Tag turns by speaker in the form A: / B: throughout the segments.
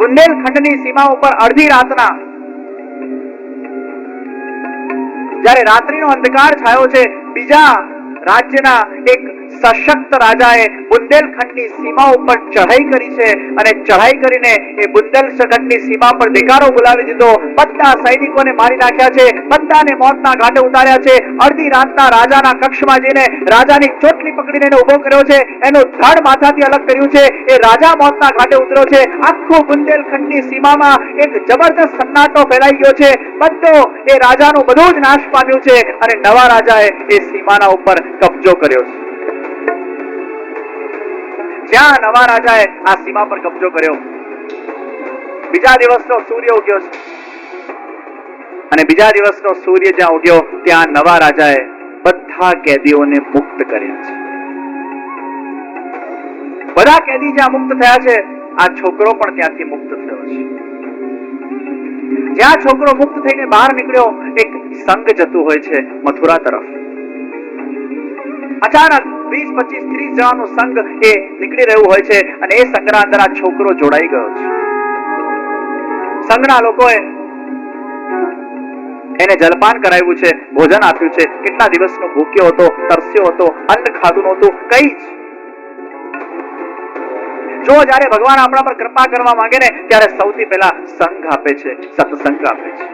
A: બુંદેલખંડની સીમા ઉપર અડધી રાતના જ્યારે રાત્રિનો અંધકાર છાયો છે, બીજા રાજ્યના એક સશક્ત રાજાએ બુંદેલખંડની સીમા ઉપર ચઢાઈ કરી છે અને ચઢાઈ કરીને એ બુંદેલખંડની સીમા પર દેકારો બોલાવી દીધો. બધા સૈનિકોને મારી નાખ્યા છે, બધાને મોતના ઘાટે ઉતાર્યા છે. અડધી રાતના રાજાના કક્ષમાં જઈને રાજાની ચોટલી પકડીને એને ઉભો કર્યો છે, એનું ધડ માથાથી અલગ કર્યું છે. એ રાજા મોતના ઘાટે ઉતર્યો છે. આખું બુંદેલખંડની સીમામાં એક જબરદસ્ત સન્નાટો ફેલાઈ ગયો છે. બધો એ રાજાનું બધું જ નાશ પામ્યું છે અને નવા રાજાએ એ સીમાના ઉપર કબજો કર્યો છે. જ્યાં નવા રાજાએ આ સીમા પર કબજો કર્યો, બીજા દિવસનો સૂર્ય ઉગ્યો છે અને બીજા દિવસનો સૂર્ય જ્યાં ઉગ્યો ત્યાં નવા રાજાએ બધા કેદીઓને મુક્ત કર્યા છે. બધા કેદી જ્યાં મુક્ત થયા છે, આ છોકરો પણ ત્યાંથી મુક્ત થયો છે. જ્યાં છોકરો મુક્ત થઈને બહાર નીકળ્યો, એક સંઘ જતું હોય છે મથુરા તરફ. અચાનક 20, 25, 30 જણાનું સંઘ એ નીકળી રહ્યું હોય છે અને એ સંઘના અંદર આ છોકરો જોડાઈ ગયો છે. સંઘના લોકોએ એને જલપાન કરાવ્યું છે, ભોજન આપ્યું છે. કેટલા દિવસનો ભૂખ્યો હતો, તરસ્યો હતો, અન્ન ખાધું નહોતું, કઈ જ. જો જ્યારે ભગવાન આપણા પર કૃપા કરવા માંગે ને ત્યારે સૌથી પહેલા સંઘ આપે છે, સત્સંગ આપે છે.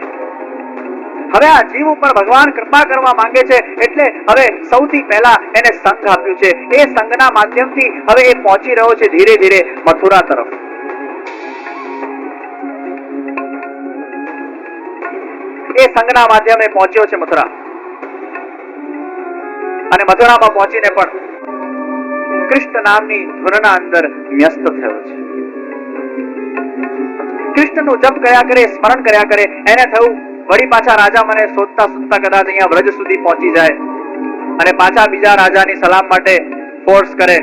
A: હવે આ જીવ ઉપર ભગવાન કૃપા કરવા માંગે છે એટલે હવે સૌથી પહેલા એને સંઘ આપ્યું છે. એ સંઘના માધ્યમથી હવે એ પહોંચી રહ્યો છે ધીરે ધીરે મથુરા તરફ. એ સંઘના માધ્યમે પહોંચ્યો છે મથુરા અને મથુરામાં પહોંચીને પણ કૃષ્ણ નામની ધૂનના અંદર ન્યસ્ત થયો છે. કૃષ્ણનું જપ કર્યા કરે, સ્મરણ કર્યા કરે. એને થયું વળી પાછા રાજા મને શોધતા શોધતા કદાચ અહીંયા વ્રજ સુધી પહોંચી જાય અને પાછા બીજા રાજાની સલામ માટે ફોર્સ કરે.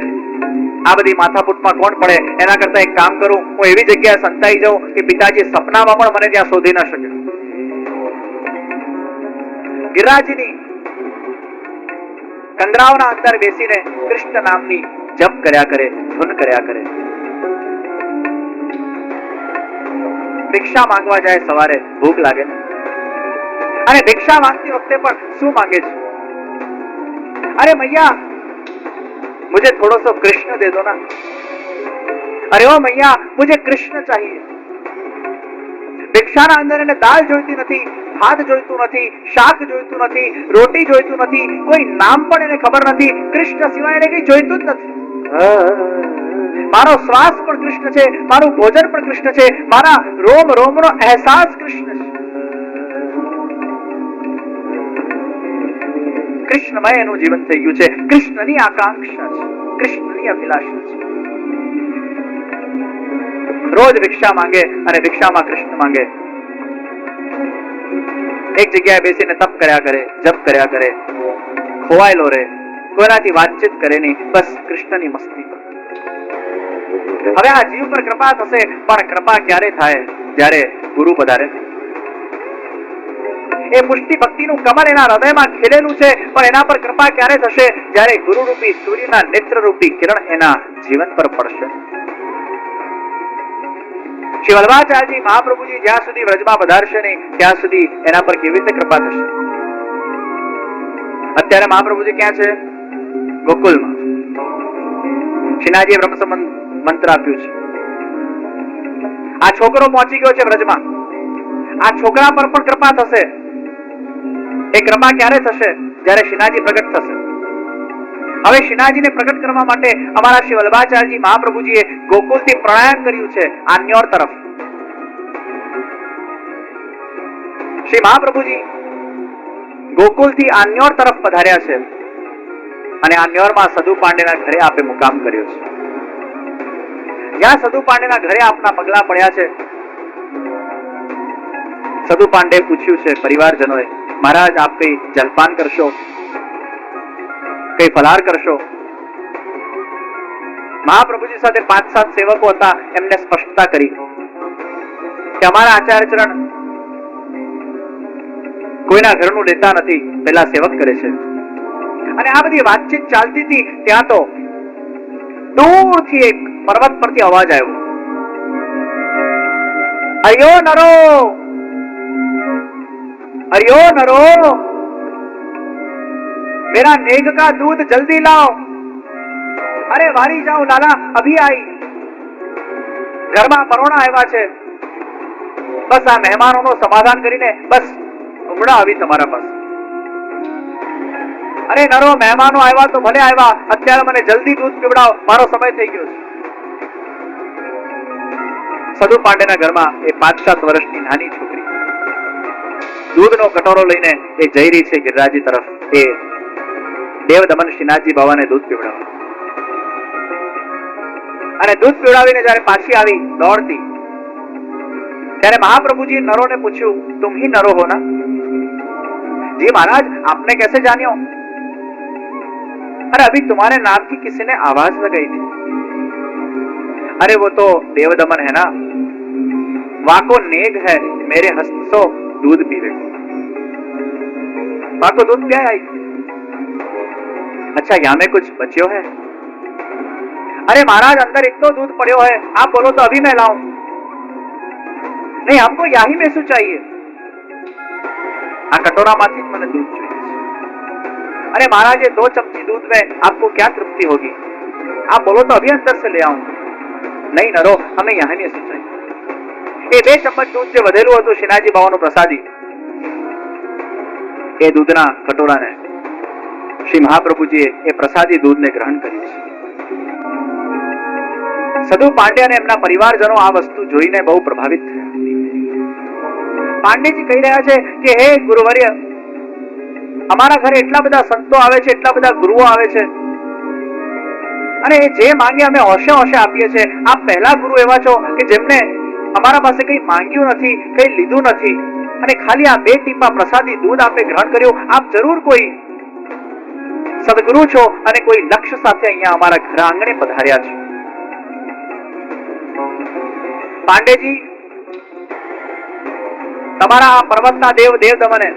A: આ બધી માથાકૂટમાં કોણ પડે? એના કરતા એક કામ કરું, હું એવી જગ્યાએ સંતાઈ જાઉં કે પિતાજી સપનામાં પણ મને ત્યાં શોધી ન શકે. ગિરિરાજની કંદરાવના અંદર બેસીને કૃષ્ણ નામની જપ કર્યા કરે, ધૂન કર્યા કરે. ભિક્ષા માંગવા જાય સવારે, ભૂખ લાગે અને ભિક્ષા માંગતી વખતે પણ શું માંગે છે? અરે મૈયા, मुझे थोड़ा सा कृष्ण दे दो ना. अरे ओ मैया, मुझे कृष्ण चाहिए. ભિક્ષાના અંદર એને દાળ જોઈતી નથી, ભાત જોઈતું નથી, શાક જોઈતું નથી, રોટી જોઈતું નથી, કોઈ નામ પણ એને ખબર નથી. કૃષ્ણ સિવાય એને કઈ જોઈતું જ નથી. મારો શ્વાસ પણ કૃષ્ણ છે, મારું ભોજન પણ કૃષ્ણ છે, મારા રોમ રોમનો અહેસાસ કૃષ્ણ છે. કૃષ્ણમય એનું જીવન થઈ ગયું છે. કૃષ્ણની આકાંક્ષા છે, કૃષ્ણની અભિલાષા છે. રોજ ભિક્ષા માંગે અને ભિક્ષામાં કૃષ્ણ માંગે. એક જગ્યાએ બેસીને તપ કર્યા કરે, જપ કર્યા કરે, ખોવાયેલો રહે, કોઈનાથી વાતચીત કરે નહીં, બસ કૃષ્ણની મસ્તી. હવે આ જીવ પર કૃપા થશે, પણ કૃપા ક્યારે થાય? જ્યારે ગુરુ પધારે. એ પુષ્ટિ ભક્તિનું કમળ એના હૃદયમાં ખીલેલું છે, પણ એના પર કૃપા ક્યારે થશે? જ્યારે ગુરુ રૂપી સૂર્યના નેત્ર રૂપી કિરણ એના જીવન પર પડશે. શ્રી વલ્લભાચાર્યજી મહાપ્રભુજી જ્યાં સુધી વ્રજમાં પધારશે નહીં ત્યાં સુધી એના પર કેવી રીતે કૃપા થશે? અત્યારે મહાપ્રભુજી ક્યાં છે? ગોકુલમાં. શ્રીનાથજીએ બ્રહ્મ સંબંધ મંત્ર આપ્યું છે. આ છોકરો પહોંચી ગયો છે વ્રજમાં. આ છોકરા પર પણ કૃપા થશે. એ કૃપા ક્યારે થશે? જ્યારે શ્રીનાથજી પ્રગટ થશે. હવે શ્રીનાથજીને પ્રગટ કરવા માટે અમારા શ્રી વલ્લભાચાર્યજી મહાપ્રભુજીએ ગોકુલથી પ્રયાણ કર્યું છે આન્યોર તરફ. શ્રી મહાપ્રભુજી ગોકુલથી આન્યોર તરફ પધાર્યા છે અને આન્યોરમાં સદુ પાંડેના ઘરે આપે મુકામ કર્યો છે. જ્યાં સદુ પાંડેના ઘરે આપના પગલા પડ્યા છે, સદુ પાંડે પૂછ્યું છે પરિવારજનોએ, મહારાજ આપ કઈ જલપાન કરશો, કઈ ફલાર કરશો? મહાપ્રભુજી સાથે 5-7 સેવકો હતા. એમને સ્પષ્ટતા કરી કે અમારા આચાર્યચરણ કોઈના ઘરનું લેતા નથી, પેલા સેવક કરે છે. અને આ બધી વાતચીત ચાલતી હતી ત્યાં તો દૂરથી એક પર્વત પરથી અવાજ આવ્યો. अयो नरो, अयो नरो, मेरा नेग का दूध जल्दी लाओ। अरे वारी जाओ लाला, अभी आई। ઘરમાં પરોણા આવ્યા છે, બસ આ મહેમાનોનું સમાધાન કરીને બસ હમણાં આવી તમારા પાસે। અરે નરો, મહેમાનો આવ્યા તો ભલે આવ્યા, અત્યારે મને જલ્દી દૂધ પીવડાવો, મારો સમય થઈ ગયો છે। સદુ પાંડેના ઘરમાં એ 5-7 વર્ષની નાની છોકરી દૂધનો કટોરો લઈને એ જઈ રહી છે ગિરિરાજી તરફ, એ દેવદમન શ્રીનાથજી બાવાને દૂધ પીવડાવવા। અને દૂધ પીવડાવીને જ્યારે પાછી આવી દોડતી, ત્યારે महाप्रभुजी नरो ने पूछ्યું, तुम ही नरो हो ना? जी महाराज, आपने कैसे जानियो? अरे अभी तुम्हारे नाम की किसी ने आवाज लगाई थी। अरे वो तो देवदमन है ना, वाको नेग है, मेरे हस्त सो दूध पीवे को। वाको दूध पिया आई। अच्छा, यहाँ में कुछ बच्यो है? अरे महाराज, अंदर इतना दूध पड़ो है, आप बोलो तो अभी मैं लाऊं। नहीं, हमको यही में चाहिए, आ कटोरा माथी मैंने दूध चाहिए। अरे महाराज, ये 2 चमची दूध में आपको क्या तृप्ति होगी? आप बोलो तो अभी अंदर से ले आऊं। नहीं नरो, हमें यही में चाहिए। ये 2 चम्मच दूध जो વધેલું હતું શ્રીનાથજી બાવાનો પ્રસાદી, એ દૂધના કટોરાને શ્રી મહાપ્રભુજીએ એ પ્રસાદી દૂધને ગ્રહણ કર્યું છે। સદુ પાંડે અને એમના પરિવારજનો આ વસ્તુ જોઈને બહુ પ્રભાવિત થયા। પાંડેજી કહી રહ્યા છે કે હે ગુરુવર્ય, અમારા ઘરે એટલા બધા સંતો આવે છે, એટલા બધા ગુરુઓ આવે છે, અને જે માંગે અમે હોશે હોશે આપીએ છીએ। આપ પહેલા ગુરુ એવા છો કે જેમને અમારા પાસે કંઈ માંગ્યું નથી, કંઈ લીધું નથી, અને ખાલી આ 2 ટીપા પ્રસાદી दूध આપે ગ્રહણ કર્યું। આપ જરૂર કોઈ સદગુરુ છો અને કોઈ લક્ષ્ય સાથે અહીંયા અમારા ઘર આંગણે પધાર્યા છો। પાંડેજી, તમારા આ પર્વતના દેવ દેવદમને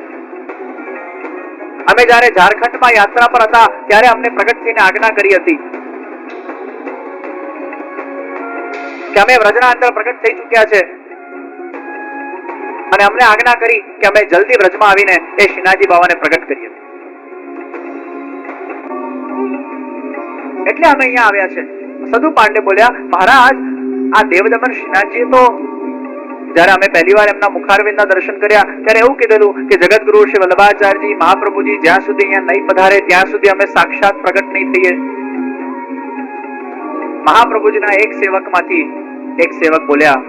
A: અમે જ્યારે ઝારખંડમાં યાત્રા પર હતા ત્યારે અમને પ્રગટ થઈને આજ્ઞા કરી હતી કે અમે વ્રજના અંદર પ્રગટ થઈ ચૂક્યા છે, અને અમને આજ્ઞા કરી કે અમે જલ્દી વ્રજમાં આવીને એ શ્રીનાથજી બાવાને પ્રગટ કરીએ, એટલે અમે અહીંયા આવ્યા છે। સદુ પાંડે બોલ્યા, મહારાજ, આ દેવદમન શ્રીનાથજીએ તો જ્યારે અમે પહેલી વાર એમના મુખારવિંદના દર્શન કર્યા ત્યારે એવું કીધેલું કે જગતગુરુ શ્રી વલ્લભાચાર્યજી મહાપ્રભુજી જ્યાં સુધી અહીંયા નહીં પધારે ત્યાં સુધી અમે સાક્ષાત પ્રગટ નહીં થઈએ। મહાપ્રભુજીના એક સેવકમાંથી એક સેવક બોલ્યા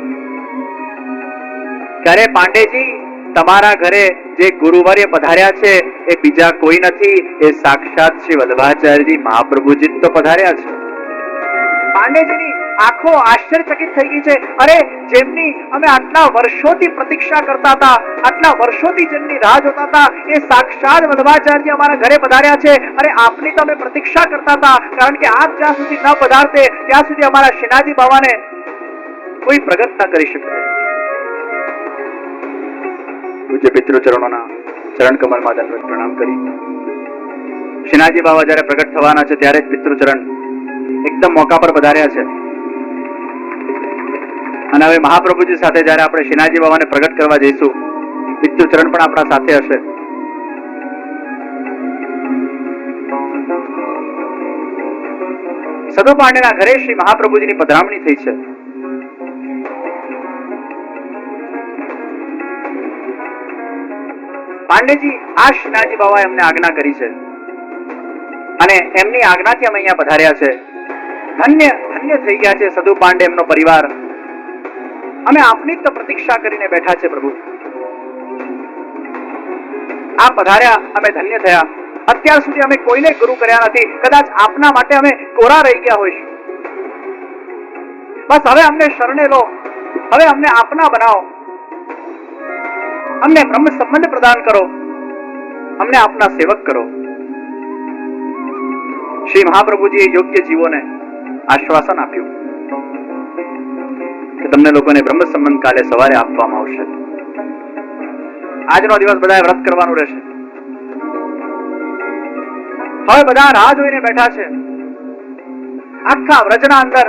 A: કે અરે પાંડેજી, તમારા ઘરે જે ગુરુવર્ય પધાર્યા છે એ બીજા કોઈ નથી, એ સાક્ષાત શ્રી વલ્લભાચાર્યજી મહાપ્રભુજી તો પધાર્યા છે। પાંડેજીની આંખો આશ્ચર્યચકિત થઈ ગઈ છે। અરે, જેમની અમે આટલા વર્ષોથી પ્રતીક્ષા કરતા હતા, આટલા વર્ષોથી જેમની રાહ જોતા હતા, એ સાક્ષાત વલ્લભાચાર્યજી અમારા ઘરે પધાર્યા છે। અરે, આપની તો અમે પ્રતીક્ષા કરતા હતા, કારણ કે આપ જ્યાં સુધી ન પધારતે ત્યાં સુધી અમારા શ્રીનાથજી બાવાને કોઈ પ્રગટ ન કરી શકે। પૂજ્ય પિતૃચરણોના ચરણ કમલમાં દંડવત પ્રણામ કરી શ્રીનાથજી બાવા જ્યારે પ્રગટ થવાના છે ત્યારે જ પિતૃચરણ એકદમ મોકા પર પધાર્યા છે। અને હવે મહાપ્રભુજી સાથે જ્યારે આપણે શ્રીનાથજી બાવાને પ્રગટ કરવા જઈશું, પિતૃચરણ પણ આપણા સાથે હશે। સદુ પાંડેના ઘરે શ્રી મહાપ્રભુજીની પધરામણી થઈ છે। પાંડેજી, આ શ્રીનાથજી બાવાએ અમને આજ્ઞા કરી છે અને એમની આજ્ઞાથી અમે અહીંયા પધાર્યા છે। ધન્ય ધન્ય થઈ ગયા છે સદુ પાંડે, એમનો પરિવાર। અમે આપની જ પ્રતીક્ષા કરીને બેઠા છે પ્રભુ। આપ પધાર્યા, અમે ધન્ય થયા। અત્યાર સુધી અમે કોઈને ગુરુ કર્યા નથી, કદાચ આપના માટે અમે કોરા રહી ગયા હોઈશું। બસ હવે અમને શરણે લો, હવે અમને આપના બનાવો, અમને બ્રહ્મ સંબંધ પ્રદાન કરો, અમને આપના સેવક કરો। શ્રી મહાપ્રભુજીએ યોગ્ય જીવોને આશ્વાસન આપ્યું કે તમને લોકોને બ્રહ્મ સંબંધ કાલે સવારે આપવામાં આવશે। આજનો દિવસ બધાએ વ્રત કરવાનું રહેશે। હવે બધા રાહ જોઈને બેઠા છે। આખા વ્રજના અંદર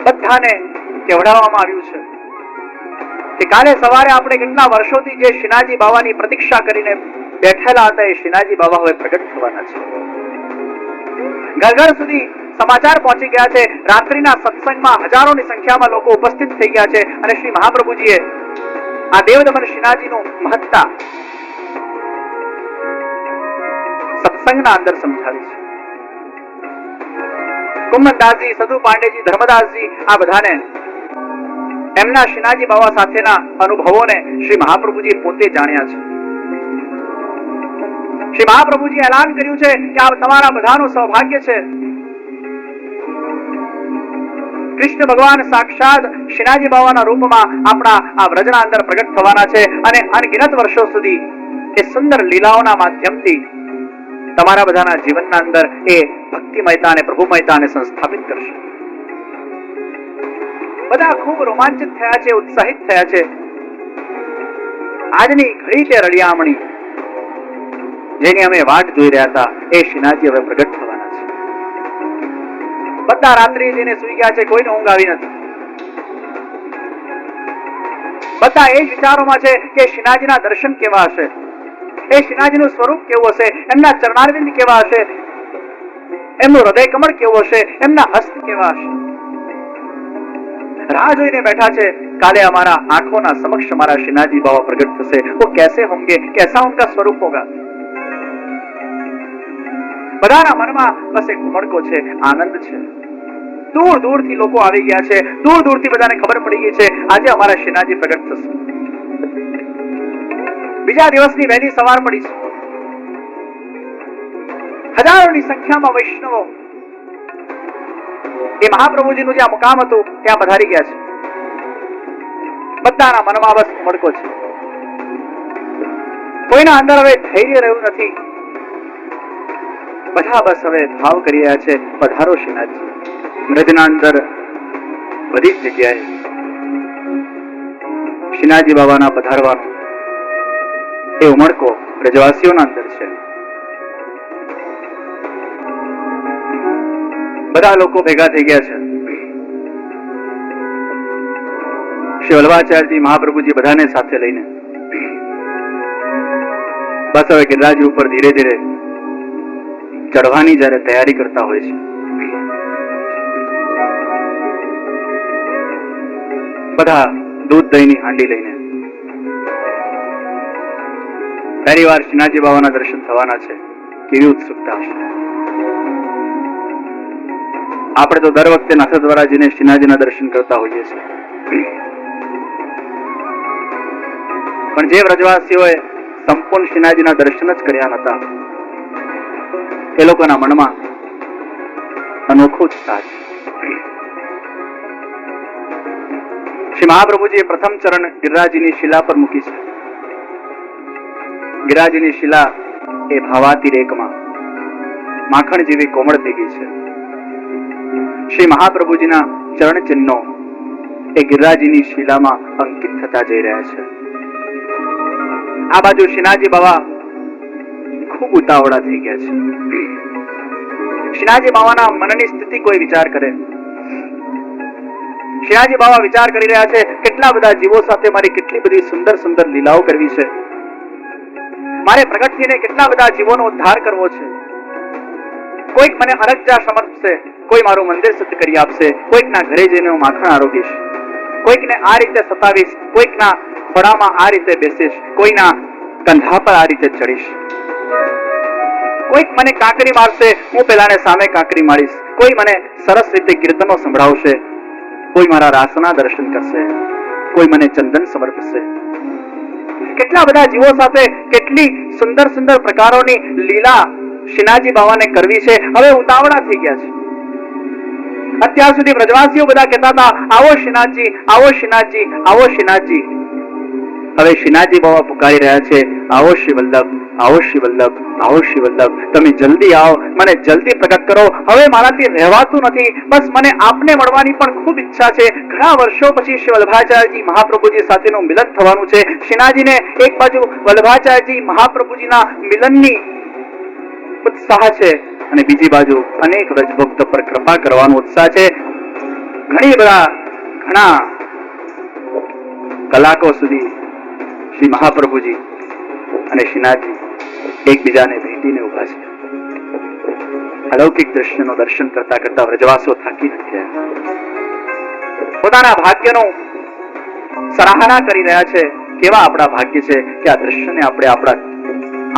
A: બધાને કેવડાવવામાં આવ્યું છે। કે કાલે સવારે આપણે કેટલા વર્ષોથી જે શ્રીનાથજી બાવાની પ્રતીક્ષા કરીને બેઠેલા હતા એ શ્રીનાથજી બાવા હવે પ્રગટ થવાના છે. ઘર ઘર સુધી સમાચાર પહોંચી ગયા છે. રાત્રિના સત્સંગમાં હજારોની સંખ્યામાં લોકો ઉપસ્થિત થઈ ગયા છે અને શ્રી મહાપ્રભુજીએ આ દેવદમન શ્રીનાથજીનું મહત્તા સત્સંગના અંદર સમજાવી છે. કુંભનદાસજી, સદુ પાંડેજી, ધર્મદાસજી આ બધાને એમના શ્રીનાથજી બાવા સાથેના અનુભવોને શ્રી મહાપ્રભુજી પોતે જાણ્યા છે. શ્રી મહાપ્રભુજી એલાન કર્યું છે કે આ તમારા બધાનું સૌભાગ્ય છે. કૃષ્ણ ભગવાન સાક્ષાત શ્રીનાથજી બાવાના રૂપમાં આપણા આ વ્રજના અંદર પ્રગટ થવાના છે અને અનગિનત વર્ષો સુધી એ સુંદર લીલાઓના માધ્યમથી તમારા બધાના જીવનના અંદર એ ભક્તિમયતા અને પ્રભુમયતાને સંસ્થાપિત કરશે. બધા ખૂબ રોમાંચિત થયા છે, ઉત્સાહિત થયા છે. આજની ઘડી તે રળિયામણી જેની અમે વાટ જોઈ રહ્યા હતા એ શ્રીનાથજી હવે પ્રગટ થવાના છે. બધા રાત્રિ જઈને સુઈ ગયા છે, કોઈને ઊંઘ આવી નથી. બધા એ જ વિચારોમાં છે કે શ્રીનાથજીના દર્શન કેવા હશે, એ શ્રીનાથજીનું સ્વરૂપ કેવું હશે, એમના ચરણારવિંદ કેવા હશે, એમનું હૃદય કમળ કેવું હશે, એમના હસ્ત કેવા હશે. રાહ જોઈને બેઠા છે કાલે हमारा आंखों समक्ष हमारा श्रीनाथजी बाबा प्रकट થશે. वो कैसे होंगे, कैसा उनका स्वरूप होगा. બધાના મનમાં બસ એક ઉમળકો છે, આનંદ છે. દૂર દૂરથી લોકો આવી ગયા છે, દૂર દૂરથી બધાને ખબર પડી ગઈ છે આજે અમારા શ્રીનાથજી પ્રગટ થશે. બીજા દિવસની વહેલી સવાર પડી છે. હજારોની સંખ્યામાં વૈષ્ણવો એ મહાપ્રભુજીનું જ્યાં મુકામ હતું ત્યાં પધારી ગયા છે. બધાના મનમાં બસ ઉમળકો છે. કોઈના અંદર હવે ધૈર્ય રહ્યું નથી. બધા બસ હવે ભાવ કરી રહ્યા છે પધારો શ્રીનાથજી. વ્રજના અંદર બધી જ જગ્યાએ શ્રીનાથજી બાબાના પધારવાનો એ ઉમળકો વ્રજવાસીઓના અંદર છે. બધા લોકો ભેગા થઈ ગયા છે. શ્રી વલ્લભાચાર્યજી મહાપ્રભુજી બધાને સાથે લઈને બસ હવે ગિરિરાજ ઉપર ધીરે ધીરે ચડવાની જયારે તૈયારી કરતા હોય છે. બધા દૂધ દહીંની હાંડી લઈને પહેલી વાર શ્રીનાથજી બાબાના દર્શન થવાના છે. કેવી ઉત્સુકતા હશે. આપણે તો દર વખતે નાથદ્વારાજીને શ્રીનાથજીના દર્શન કરતા હોઈએ છીએ, પણ જે વ્રજવાસીઓએ સંપૂર્ણ શ્રીનાથજીના દર્શન જ કર્યા નતા એ લોકોના મનમાં અનોખો ઉત્સાહ છે. શ્રી મહાપ્રભુજીએ પ્રથમ ચરણ ગિરિરાજની શિલા પર મૂકી છે. ગિરિરાજની શિલા એ ભાવાતિરેકમાં માખણ જેવી કોમળ થઈ ગઈ છે. શ્રી મહાપ્રભુજીના ચરણ ચિહ્નો એ ગિરિરાજની શિલામાં અંકિત થતા જઈ રહ્યા છે. આ બાજુ શ્રીનાથજી બાબા ખૂબ ઉતાવળા થઈ ગયા છે. શ્રીનાથજી બાબાના મનની સ્થિતિ કોઈ વિચાર કરે. શ્રીનાથજી બાબા વિચાર કરી રહ્યા છે કેટલા બધા જીવો સાથે મારી કેટલી બધી સુંદર સુંદર લીલાઓ કરવી છે. મારે પ્રગટ થઈને કેટલા બધા જીવોનો ઉદ્ધાર કરવો છે. કોઈક મને અરજ્જા સમર્પશે, કોઈ મારું મંદિર સિદ્ધ કરી આપશે, કોઈકના ઘરે જઈને હું માખણ આરોગીશ, કોઈકને આ રીતે સતાવીશ, કોઈકના ખોળામાં આ રીતે બેસીશ, કોઈના કંધા પર આ રીતે ચડીશ, કોઈક મને કાંકરી મારશે, હું પેલાને સામે કાંકરી મારીશ, કોઈ મને સરસ રીતે કીર્તનો સંભળાવશે, કોઈ મારા રાસના દર્શન કરશે, કોઈ મને ચંદન સમર્પશે. કેટલા બધા જીવો સાથે કેટલી સુંદર સુંદર પ્રકારોની લીલા શ્રીનાથજી બાબાને કરવી છે. હવે ઉતાવળા થઈ ગયા છે. અત્યાર સુધી વ્રજવાસીઓ બધા કહેતા હતા આવો શ્રીનાથજી, આવો શ્રીનાથજી, આવો શ્રીનાથજી. હવે શ્રીનાથજી બાબા પુકારી રહ્યા છે આવો શ્રી વલ્લભ, આવો શ્રી વલ્લભ, આવો શ્રી વલ્લભ. તમે જલ્દી આવો, મને જલ્દી પ્રગટ કરો. હવે મારાથી રહેવાતું નથી. બસ મને આપને મળવાની પણ ખૂબ ઈચ્છા છે. ઘણા વર્ષો પછી શ્રી વલ્લભાચાર્યજી મહાપ્રભુજી સાથેનું મિલન થવાનું છે. શ્રીનાથજીને એક બાજુ વલ્લભાચાર્યજી મહાપ્રભુજીના મિલનની ઉત્સાહ છે અને બીજી બાજુ અનેક વ્રજભક્ત પર કૃપા કરવાનો ઉત્સાહ છે. ઘણા કલાકો સુધી શ્રી મહાપ્રભુજી અને શ્રીનાથજી એકબીજાને ભેટીને ઉભા છે. અલૌકિક દ્રશ્યનું દર્શન કરતા કરતા વ્રજવાસો થાકી નથી રહ્યા. પોતાના ભાગ્યનો સરાહના કરી રહ્યા છે. કેવા આપણા ભાગ્ય છે કે આ દ્રશ્યને આપણે આપણા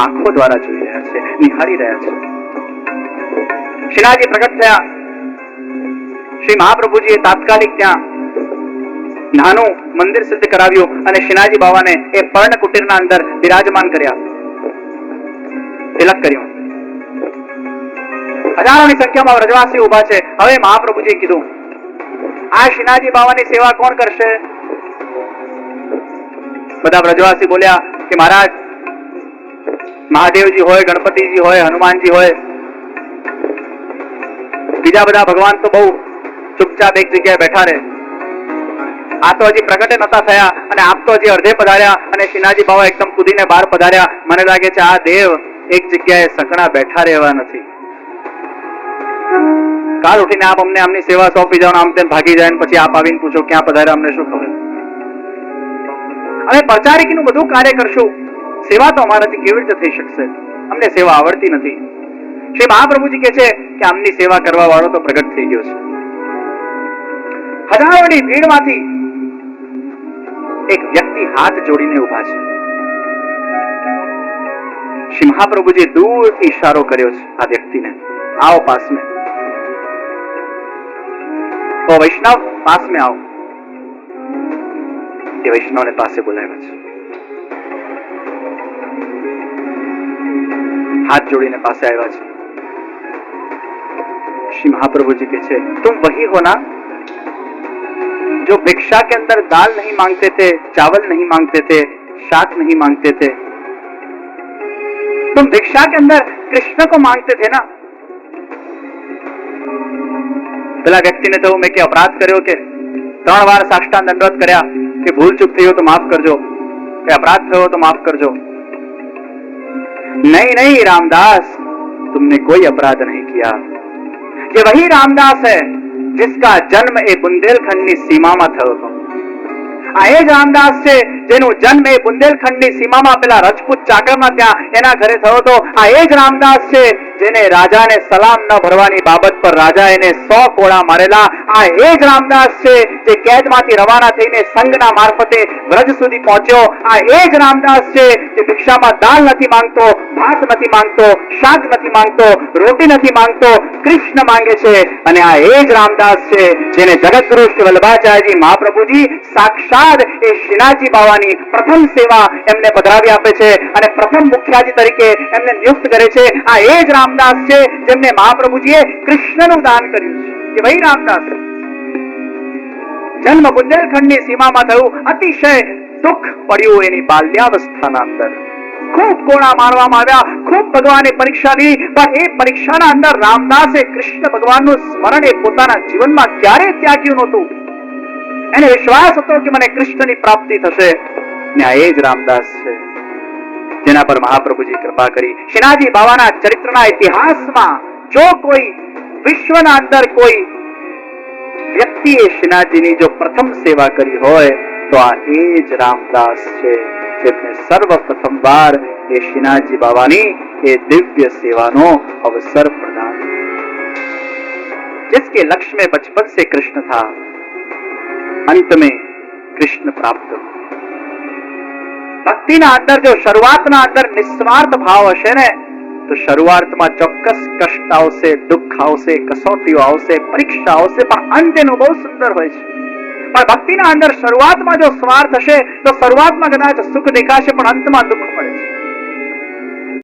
A: આંખો દ્વારા જોઈ રહ્યા છે, નિહાળી રહ્યા છે. શ્રીનાથજી પ્રગટ થયા. શ્રી મહાપ્રભુજીએ તાત્કાલિક ત્યાં નાનું મંદિર સિદ્ધ કરાવ્યું અને શ્રીનાથજી બાવાને એ પર્ણ કુટીરના અંદર બિરાજમાન કર્યા, તિલક કર્યું. હજારોની સંખ્યામાં વ્રજવાસી ઉભા છે. હવે મહાપ્રભુજીએ કીધું, આ શ્રીનાથજી બાવાની સેવા કોણ કરશે? બધા વ્રજવાસી બોલ્યા કે મહારાજ, મહાદેવજી હોય, ગણપતિજી હોય, હનુમાનજી હોય, બીજા બધા ભગવાન તો બહુ ચૂપચાપ એક જગ્યાએ બેઠા રહે. આ તો હજી પ્રગટે નતા થયા અને આપ તો હજી અડધે પધાર્યા અને શ્રીનાથજી બાવા એકદમ કૂદીને બહાર પધાર્યા. મને લાગે છે આ દેવ એક જગ્યાએ સકણા બેઠા રહેવા નથી. કાલ ઉઠીને આપ અમને આમની સેવા સોંપી જાઓ, આમ તેમ ભાગી જાય, પછી આપ આવીને પૂછો ક્યાં પધાર્યા, અમને શું ખબર? અમે પ્રચારકીનું બધું કાર્ય કરશું, સેવા તો અમારાથી કેવી રીતે થઈ શકશે? અમને સેવા આવડતી નથી. શ્રી મહાપ્રભુજી કહે છે કે આમની સેવા કરવા વાળો તો પ્રગટ થઈ ગયો છે. હજારોની ભીડમાંથી એક વ્યક્તિ હાથ જોડીને ઉભા છે. શ્રી મહાપ્રભુજી દૂરથી ઇશારો કર્યો છે આ વ્યક્તિને, आओ पास में, ओ वैष्णव पास में आओ. ये वैष्णव ने पासे बुलाया છે. हाथ जोड़ीने पासे आया છે. श्री महाप्रभु जी कहते तुम वही हो ना जो भिक्षा के अंदर दाल नहीं मांगते थे, चावल नहीं मांगते थे, शाक नहीं मांगते थे. तुम भिक्षा के अंदर कृष्ण को मांगते थे ना. પેલા વ્યક્તિને થયું મેં કે અપરાધ કર્યો કે 3 વાર સાષ્ટાંગ દંડવત કર્યા કે ભૂલ ચૂક થઈ તો માફ કરજો, કે અપરાધ થયો તો માફ કરજો. नहीं नहीं रामदास, तुमने कोई अपराध नहीं किया. ये वही रामदास है जिसका जन्म ए बुंदेलखंडની સીમામાં થયો હતો. આ એ જ રામદાસ છે જેનો જન્મ એ બુંદેલખંડની સીમામાં પેલા રજપૂત ચાકરના ત્યાં એના ઘરે થયો હતો. આ એ જ રામદાસ છે જેને રાજાને સલામ ન ભરવાની બાબત પર રાજા એને 100 કોડા મારેલા. આ એ જ રામદાસ છે જે કેદમાંથી રવાના થઈને સંઘના મારફતે વ્રજ સુધી પહોંચ્યો. આ એ જ રામદાસ છે જે ભિક્ષામાં દાળ નથી માંગતો, ભાત નથી માંગતો, શાક નથી માંગતો, રોટી નથી માંગતો, કૃષ્ણ માંગે છે. અને આ એ જ રામદાસ છે જેને જગતગુરુ શ્રી વલ્લભાચાર્યજી મહાપ્રભુજી સાક્ષાત એ શ્રીનાથજી બાવાની પ્રથમ સેવા એમને પધરાવી આપે છે અને પ્રથમ મુખ્યાજી તરીકે એમને નિયુક્ત કરે છે. આ એ જ રામદાસ છે જેમને મહાપ્રભુજીએ કૃષ્ણનું દાન કર્યું છે. કે ભાઈ રામદાસ જન્મ બુંદેલખંડની સીમામાં થયું. અતિશય દુઃખ પડ્યું એની બાલ્યાવસ્થાના અંદર. ખૂબ કોણા મારવામાં આવ્યા, ખૂબ ભગવાને પરીક્ષા લીધી, પણ એ પરીક્ષાના અંદર રામદાસે કૃષ્ણ ભગવાનનું સ્મરણ એ પોતાના જીવનમાં ક્યારેય ત્યાગ્યું નહોતું. એને વિશ્વાસ હતો કે મને કૃષ્ણની પ્રાપ્તિ થશે. ને આ એ જ રામદાસ છે જેના પર મહાપ્રભુજી કૃપા કરી. શ્રીનાથજી બાવાના ચરિત્રના ઇતિહાસમાં જો કોઈ વિશ્વના અંદર કોઈ વ્યક્તિએ શ્રીનાથજીની જો પ્રથમ સેવા કરી હોય તો આ એ જ રામદાસ છે જેમને સર્વપ્રથમ વાર એ શ્રીનાથજી બાવાની એ દિવ્ય સેવાનો અવસર પ્રદાન. जिसके लक्ष्य में बचपन से कृष्ण था, अंत में कृष्ण प्राप्त. ભક્તિના અંદર જો શરૂઆતના અંદર નિસ્વાર્થ ભાવ હશે ને તો શરૂઆતમાં ચોક્કસ કષ્ટ આવશે, દુઃખ આવશે, કસોટીઓ આવશે, પરીક્ષા આવશે, પણ અંત એનું બહુ સુંદર હોય છે. પણ ભક્તિના અંદર શરૂઆતમાં જો સ્વાર્થ હશે તો શરૂઆતમાં કદાચ સુખ દેખાશે પણ અંતમાં દુઃખ મળે છે.